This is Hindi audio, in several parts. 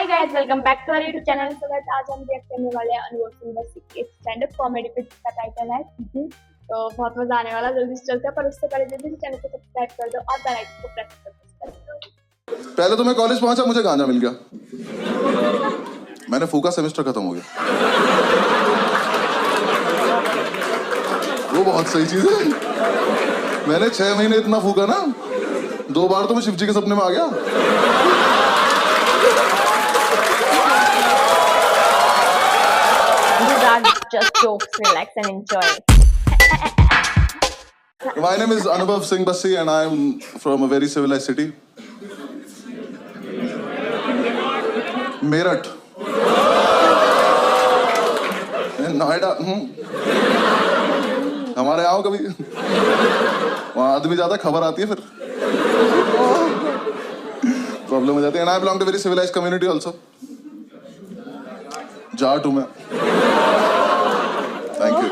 Hi guys, welcome back to our YouTube channel. So guys, आज हम रिएक्ट करने वाले हैं अनुभव सिंह बस्सी के स्टैंड अप कॉमेडी पे, जिसका टाइटल है सीधी। तो बहुत मजा आने वाला, जल्दी से चलते हैं। पर उससे पहले जल्दी से चैनल को सब्सक्राइब कर दो और बेल आइकन को प्रेस कर दो। पहले तो मैं कॉलेज पहुंचा, मुझे गांजा मिल गया। मैंने फूका, सेमेस्टर खत्म हो गया। वो बहुत सही चीज है। मैंने 6 महीने इतना फूका ना, 2 बार तो मैं शिव जी के सपने में आ गया। Just jokes, relax and enjoy. My name is Anubhav Singh Bassi and I am from a very civilized city, Meerut, Noida. हमारे आओ कभी, वहाँ आदमी ज्यादा, खबर आती है फिर प्रॉब्लम हो जाती है। And I belong to very civilized community also. Jat हूँ मैं। Thank you.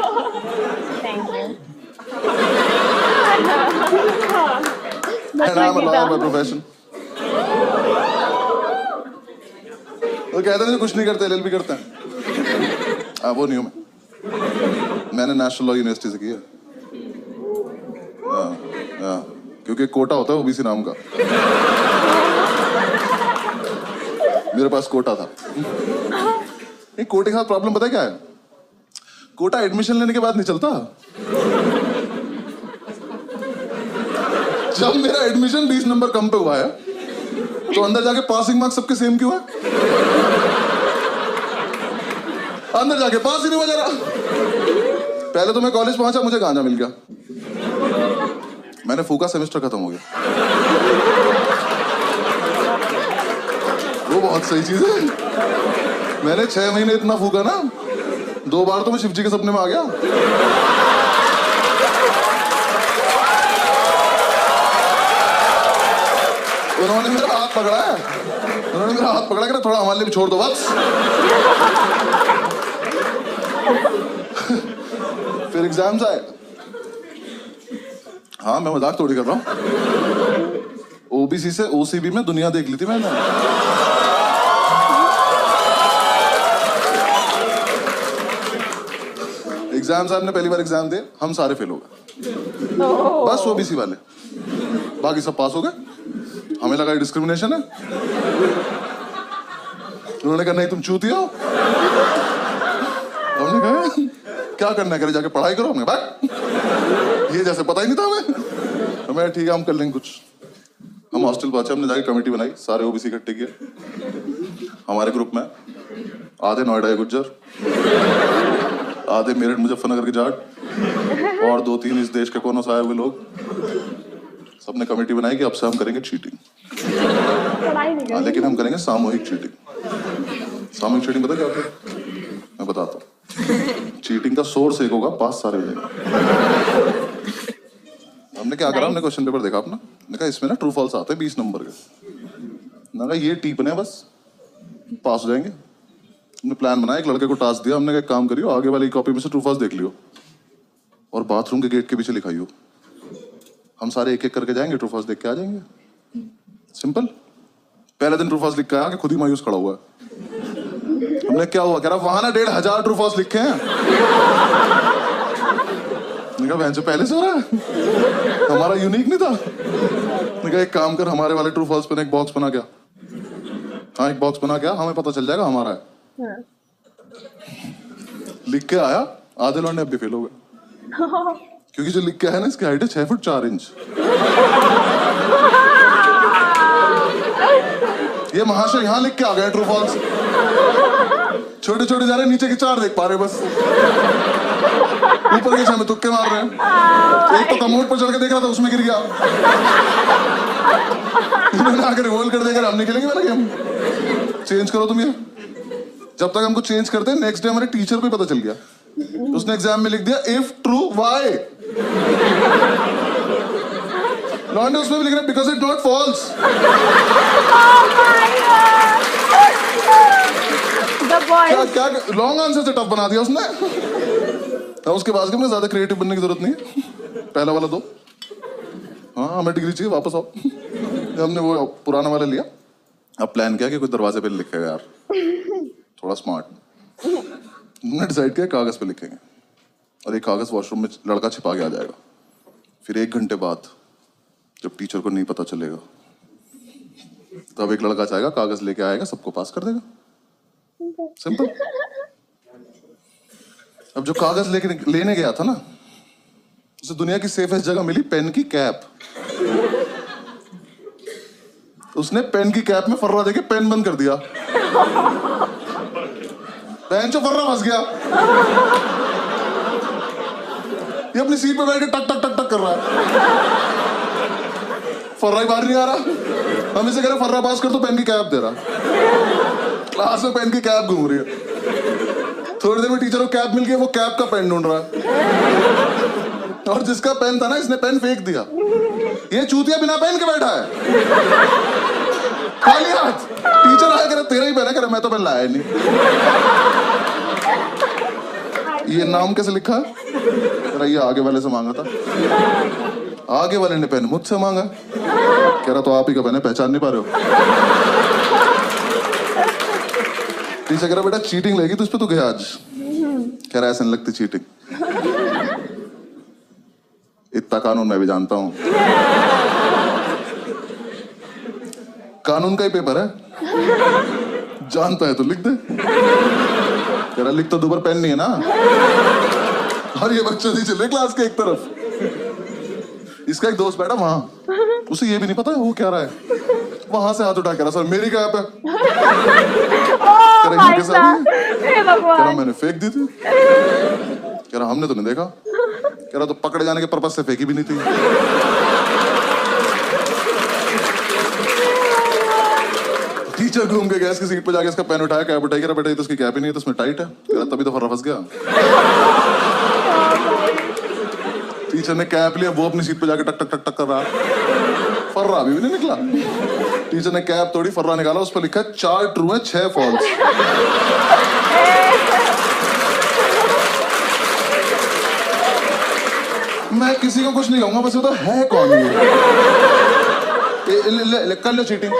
Thank you. And I'm a lawyer by profession. वो कहते हैं कुछ नहीं करते, LLB करते हैं। वो नहीं हूँ मैं। मैंने नेशनल लॉ यूनिवर्सिटी से किया। क्योंकि कोटा होता है ओबीसी नाम का, मेरे पास कोटा था। नहीं, कोटे के साथ प्रॉब्लम पता है क्या है? कोटा एडमिशन लेने के बाद नहीं चलता। जब मेरा एडमिशन 20 नंबर कम पे हुआ है, तो अंदर जाके पासिंग मार्क्स सबके सेम क्यों है? अंदर जाके पास ही नहीं हुआ जरा। पहले तो मैं कॉलेज पहुंचा, मुझे गांजा मिल गया। मैंने फूका, सेमेस्टर खत्म हो गया। वो बहुत सही चीज है। मैंने 6 महीने इतना फूका ना, 2 बार तो मैं शिव जी के सपने में आ गया। उन्होंने मेरा हाथ पकड़ा है, उन्होंने मेरा हाथ पकड़ा कि ना थोड़ा हमारे लिए भी छोड़ दो बस। फिर एग्जाम्स आए। हाँ, मैं मजाक थोड़ी कर रहा हूँ। ओबीसी से ओसीबी में दुनिया देख ली थी मैंने। एग्जाम साहब ने पहली बार एग्जाम दिए, हम सारे फेल हो गए, बस ओबीसी वाले, बाकी सब पास हो गए। हमें लगा डिस्क्रिमिनेशन है। उन्होंने कहा नहीं तुम चूती हो। हमने कहा क्या करना है, करे जाके पढ़ाई करो। हमने बात ये जैसे पता ही नहीं था हमें। हमें ठीक है, हम कर लेंगे कुछ। हम हॉस्टल पहुंचे, हमने जाके कमेटी बनाई, सारे ओबीसी इकट्ठे किए। हमारे ग्रुप में आधे नोएडा गुज्जर, आधे मेरठ मुजफ्फरनगर के जाट, और 2-3 इस देश के कोनों से आए हुए लोग। सबने कमेटी बनाई कि अब से हम करेंगे चीटिंग, लेकिन हम करेंगे सामूहिक चीटिंग। सामूहिक चीटिंग पता क्या होता है? मैं बताता हूँ। चीटिंग का सोर्स एक होगा, पास सारे हो जाएंगे। हमने क्या करा, हमने क्वेश्चन पेपर देखा अपना, मैंने कहा इसमें ना ट्रू फॉल्स आते हैं 20 नंबर के। मैंने कहा ये टीपने बस, पास हो जाएंगे। हमने प्लान बनाया, एक लड़के को टास्क दिया, हमने कहा काम करियो, आगे वाली कॉपी में से ट्रू फॉल्स देख लियो और बाथरूम के गेट के पीछे लिखाइयो। हम सारे एक एक करके जाएंगे, ट्रू फॉल्स देख के आ जाएंगे। सिंपल। पहले दिन ट्रू फॉल्स लिख के आया कि खुद ही मायूस खड़ा हुआ है। हमने क्या हुआ, कह रहा वहां ना 1500 ट्रू फॉल्स लिखे हैं। मैंने कहा जो पहले से हो रहा है, हमारा यूनिक नहीं था। मैंने कहा एक काम कर, हमारे वाले ट्रू फॉल्स पे एक बॉक्स बना क्या। हाँ, एक बॉक्स बना क्या, हमें पता चल जाएगा हमारा है। लिख के आया, आधे लौंडे अब भी फेल हो गए, क्योंकि जो लिख के आया ना, इसकी हाइट है 6 फुट 4 इंच। ये महाशय यहाँ लिख के आ गए ट्रू फॉल्स। छोटे छोटे जा रहे, नीचे के 4 देख पा रहे बस, ऊपर के 6 में तुक्के मार रहे हैं। एक तो कमोड पर चढ़ के देख रहा था, उसमें गिर गया। इन्होंने आकर रिवॉल्व कर देकर हम नहीं खेलेंगे वाला गेम। चेंज करो तुम ये। जब तक हमको चेंज करते, नेक्स्ट डे हमारे टीचर को पता चल गया। उसने एग्जाम में लिख दिया इफ ट्रू वाई। लॉन्डे उसमें भी लिख रहा बिकॉज इट नॉट फॉल्स। क्या क्या लॉन्ग आंसर से टफ बना दिया उसने। उसके बाद में ज्यादा क्रिएटिव बनने की जरूरत नहीं है, पहला वाला दो। हाँ, हमें डिग्री चाहिए, वापस आओ। हमने वो पुराना वाला लिया, अब प्लान किया कि कोई दरवाजे पे लिखेगा यार, थोड़ा स्मार्ट। हमने डिसाइड किया कागज पे लिखेंगे और एक कागज वॉशरूम में लड़का छिपा के आ जाएगा। फिर 1 घंटे बाद जब टीचर को नहीं पता चलेगा तब एक लड़का जाएगा, कागज लेके आएगा, सबको पास कर देगा। सिंपल। अब जो कागज लेने गया था ना, उसे दुनिया की सेफेस्ट जगह मिली पेन की कैप। उसने पेन की कैप में फर्रा देके पेन बंद कर दिया। पेन से फर्रा फंस गया। ये अपनी सीट पे बैठ के टक टक टक टक कर रहा है, फर्रा ही बाहर नहीं आ रहा। हम इसे कह रहे फर्रा पास कर तो पेन की कैप दे रहा। क्लास में पेन की कैप घूम रही है। थोड़ी देर में टीचर को कैप मिल गई, वो कैप का पेन ढूंढ रहा है। और जिसका पेन था ना, इसने पेन फेंक दिया। ये चूतिया बिना पेन के बैठा है, खाली हाथ। टीचर आया, कह रहा तेरा ही पेन है, कह रहा मैं तो पेन लाया नहीं। ये नाम कैसे लिखा है? कह रहा ये आगे वाले से मांगा था। आगे वाले ने पेन मुझसे मांगा। कह रहा तो आप ही का पेन है, पहचान नहीं पा रहे हो? टीचर कह रहा बेटा चीटिंग लगी तो इस पे तो गया आज। कह रहा ऐसे नहीं लगती चीटिंग, इतना कानून मैं भी जानता हूं। कानून का ही पेपर है, जानता है तो लिख दे। कह रहा लिख तो दो पर पेन नहीं है ना। और ये बच्चे नहीं चल रहे क्लास के एक तरफ। इसका एक दोस्त बैठा वहां, उसे ये भी नहीं पता वो क्या रहा है। वहां से हाथ उठा के रहा सर मेरी कैप है। कह रहा मैंने फेंक दी थी। कह रहा हमने तो नहीं देखा। कह रहा तो पकड़े जाने के पर्पस से फेंकी भी नहीं थी। टीचर घूम के गया इसकी सीट पे जाके इसका पेन उठाया, कैप उठाई। कह रहा बेटा ये तो उसकी कैप ही नहीं है, तो उसमें टाइट है। कह रहा तभी तो फर्रा फंस गया। टीचर ने कैप लिया, वो अपनी सीट पे जाके टक टक टक टक कर रहा। फर्रा अभी भी नहीं निकला। टीचर ने कैप तोड़ी, फर्रा निकाला, उस पर लिखा है 4 ट्रू है 6 फॉल्स। मैं किसी को कुछ नहीं कहूंगा, बस ये तो है कौन ये? कर लो चीटिंग।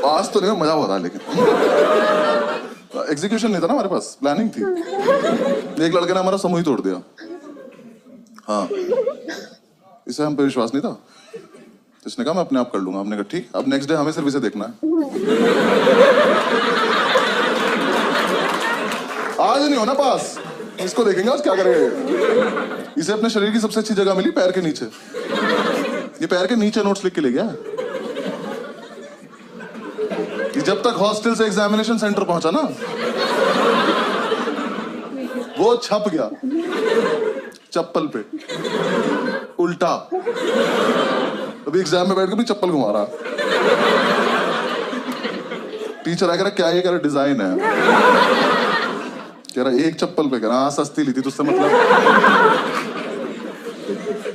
आज तो नहीं, मजा हो रहा है, लेकिन एग्जीक्यूशन नहीं था ना हमारे पास, प्लानिंग थी। एक लड़के ने हमारा समूह ही तोड़ दिया। हाँ, इसे हम पे विश्वास नहीं था। इसने कहा मैं अपने आप कर लूंगा। हमने कहा ठीक। अब नेक्स्ट डे हमें सिर्फ इसे देखना है। आज नहीं होना पास, इसको देखेंगे आज क्या करेगा। इसे अपने शरीर की सबसे अच्छी जगह मिली, पैर के नीचे। ये पैर के नीचे नोट्स लिख के ले गया। जब तक हॉस्टल से एग्जामिनेशन सेंटर पहुंचा ना, वो छप गया चप्पल पे उल्टा। अभी एग्जाम में बैठ के भी चप्पल घुमा रहा। टीचर आया, क्या ये? कह रहा डिजाइन है। कह रहा एक चप्पल पे। कह रहा हाँ सस्ती ली थी तुझसे मतलब।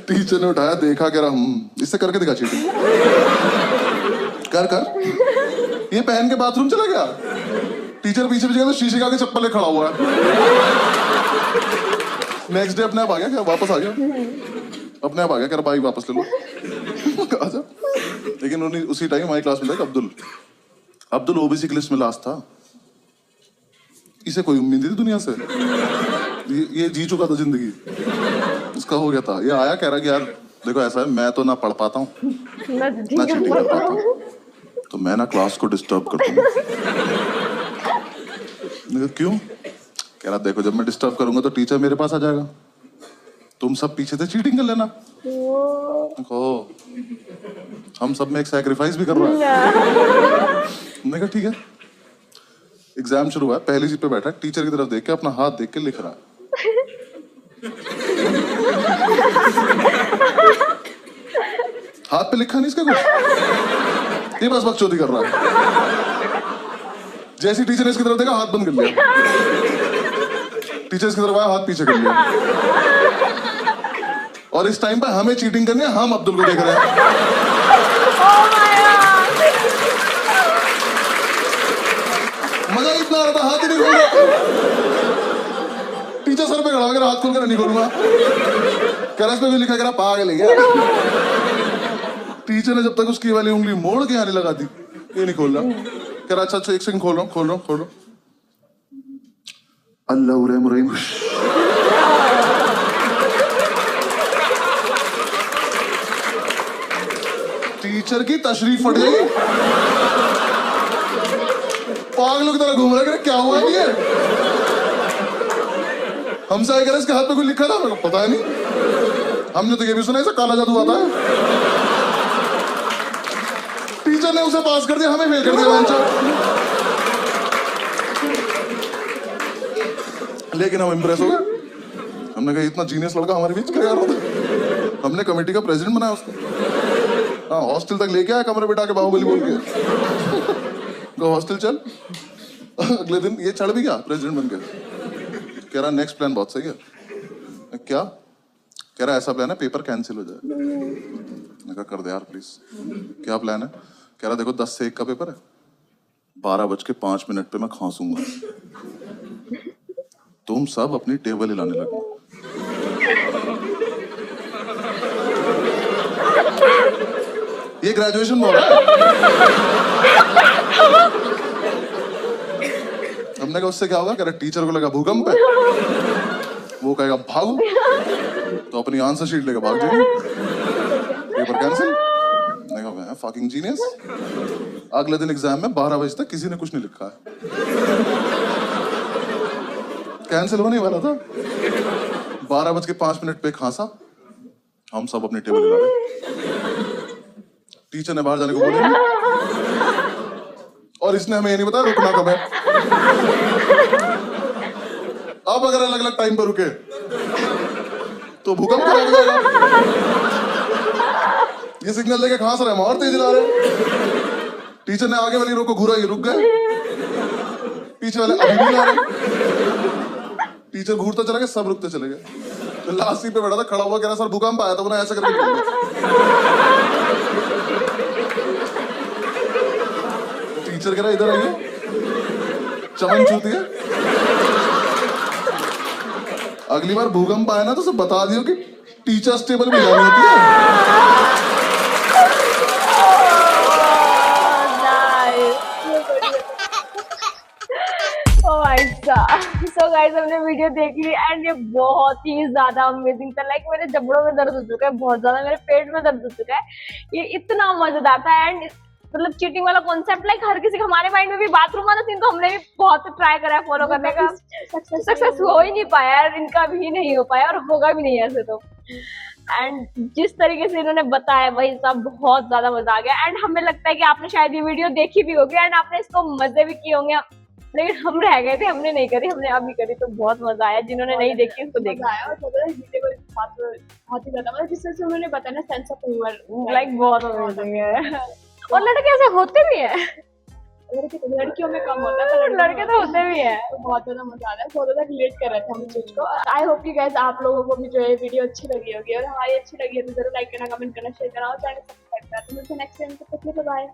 टीचर ने उठाया, देखा, कह रहा इससे करके दिखा चीटिंग। कर कर। ये पहन के बाथरूम चला गया। टीचर पीछे पीछे तो शीशे का चप्पल ले खड़ा हुआ है। नेक्स्ट डे अपने आप आ गया, क्या वापस आ गया? अपने आप आ गया, कह रहा भाई वापस ले लो। आजा। लेकिन उसी टाइम हमारी क्लास में था अब्दुल ओबीसी की लिस्ट में लास्ट था। इसे कोई उम्मीद नहीं थी दुनिया से। ये जी चुका था जिंदगी, इसका हो गया था। ये आया, कह रहा कि यार देखो ऐसा है, मैं तो ना पढ़ पाता हूँ ना चीटिंग कर पाता हूँ, तो मैं ना क्लास को डिस्टर्ब कर दूंगा। क्यों? कह रहा देखो जब मैं डिस्टर्ब करूंगा तो टीचर मेरे पास आ जाएगा, तुम सब पीछे से चीटिंग कर लेना। ओ, हम सब में एक सैक्रिफाइस भी कर रहा है। मैंने कहा ठीक है। एग्जाम शुरू हुआ, पहली सीट पे बैठा, टीचर की तरफ देख के अपना हाथ देख के लिख रहा है। हाथ पे लिखा नहीं इसका कुछ, ये बस बकचोदी कर रहा है। जैसे टीचर ने इसकी तरफ देखा, हाथ बंद कर लिया। टीचर इसकी तरफ आया, हाथ पीछे कर लिया। और इस टाइम पे हमें चीटिंग करनी है, हम अब्दुल को देख रहे हैं। मजा इतना आ रहा था, हाथ ही नहीं खोल रहा। टीचर सर पे खड़ा होकर हाथ खोल कर नहीं खोलूंगा, कह रहा इस पे भी लिखा, कह रहा पागल है क्या? टीचर ने जब तक उसकी वाली उंगली मोड़ के आने लगा दी, ये नहीं खोल रहा, कह रहा अच्छा एक सेकंड खोल रहा हूँ। अल्लाह रहीम। टीचर की तशरीफ फट गई, पागलों की तरह घूम रहा है, क्या हुआ ये? हमसे आए इसके हाथ पे कोई लिखा था, मेरे को पता नहीं, हमने तो ये भी सुना ऐसा काला जादू आता है। टीचर ने उसे पास कर दिया, हमें फेल कर दिया। लेकिन हम इम्प्रेस हो गए, हमने कहा इतना जीनियस लड़का हमारे बीच क्या होता है। हमने कमेटी का प्रेसिडेंट बनाया उसको, हाँ हॉस्टल तक लेके आया, कमरे बिठा के बाहुबली बोल के हॉस्टल चल। अगले दिन ये चढ़ भी गया प्रेसिडेंट बन के, कह रहा नेक्स्ट प्लान बहुत सही है। क्या? कह रहा ऐसा प्लान है पेपर कैंसिल हो जाए। मैंने कहा कर दे यार प्लीज। क्या प्लान है? कह रहा देखो 10 से 1 का पेपर है, 12:05 पे मैं खांसूंगा, तुम सब अपनी टेबल हिलाने लगे। ये ग्रेजुएशन बोल रहा है। हमने कहा उससे क्या होगा? कह रहा टीचर को लगा भूकंप है, वो कहेगा भागो, तो अपनी आंसर शीट लेकर भाग जाएंगे, पेपर कैंसिल। मैंने कहा मैं फकिंग जीनियस। अगले दिन एग्जाम में 12 बजे तक किसी ने कुछ नहीं लिखा है, कैंसिल होने वाला था। 12:05 पे खांसा, हम सब अपनी टेबल हिला रहे, टीचर ने बाहर जाने को बोला और इसने हमें ये नहीं बताया रुकना कब है। अब अगर अलग अलग टाइम पर रुके तो भूकंप लग जाएगा। ये सिग्नल देके खांस रहे, हम और तेज ला रहे। टीचर ने आगे वाली रो को घूरा, ये रुक गए, पीछे वाले अभी भी ला रहे। टीचर घूरता चला गया, सब रुकते चले गए। तो लास्ट सीट पे बैठा था, खड़ा हुआ, कह रहा सर भूकंप आया था, उन्हें ऐसा करके। टीचर कह रहा इधर आइए, चमन छूती है, अगली बार भूकंप आए ना तो सब बता दियो कि टीचर्स टेबल भी जानी होती है। सो गाइस हमने वीडियो देख ली एंड ये बहुत ही ज्यादा अमेजिंग था। लाइक मेरे जबड़ों में दर्द हो चुका है बहुत ज्यादा, मेरे पेट में दर्द हो चुका है। ये इतना मजेदार था एंड मतलब चीटिंग वाला कॉन्सेप्ट लाइक हर किसी के, हमारे माइंड में भी बाथरूम वाला सीन तो हमने भी बहुत ट्राई करा है फॉलो करने का, सक्सेस हो ही नहीं पाया यार, इनका भी नहीं हो पाया और होगा भी नहीं ऐसे तो। एंड जिस तरीके से इन्होंने बताया वही सब बहुत ज्यादा मजा आ गया। एंड हमें लगता है कि आपने शायद ये वीडियो देखी भी होगी एंड आपने इसको मजे भी किए होंगे, लेकिन हम रह गए थे, हमने नहीं करी, हमने अभी करी तो बहुत मजा आया। जिन्होंने नहीं देखी उसको देखा आया और बहुत ही ज्यादा मतलब जिस तरह से उन्होंने बताया ना सेंस ऑफ ह्यूमर लाइक बहुत अमेजिंग है। और लड़के ऐसे होते भी है, लड़कियों में कम होता है पर लड़के तो होते भी है। तो बहुत ज्यादा मजा आ रहा है, बहुत ज्यादा रिलेट कर रहे थे हम इस चीज को। आई होप कि गाइस आप लोगों को भी जो है वीडियो अच्छी लगी होगी और हमारी अच्छी लगी है तो जरूर लाइक करना, कमेंट करना, शेयर करना और चैनल सब्सक्राइब करना। तो मिलते हैं नेक्स्ट टाइम, तब तक के लिए बाय।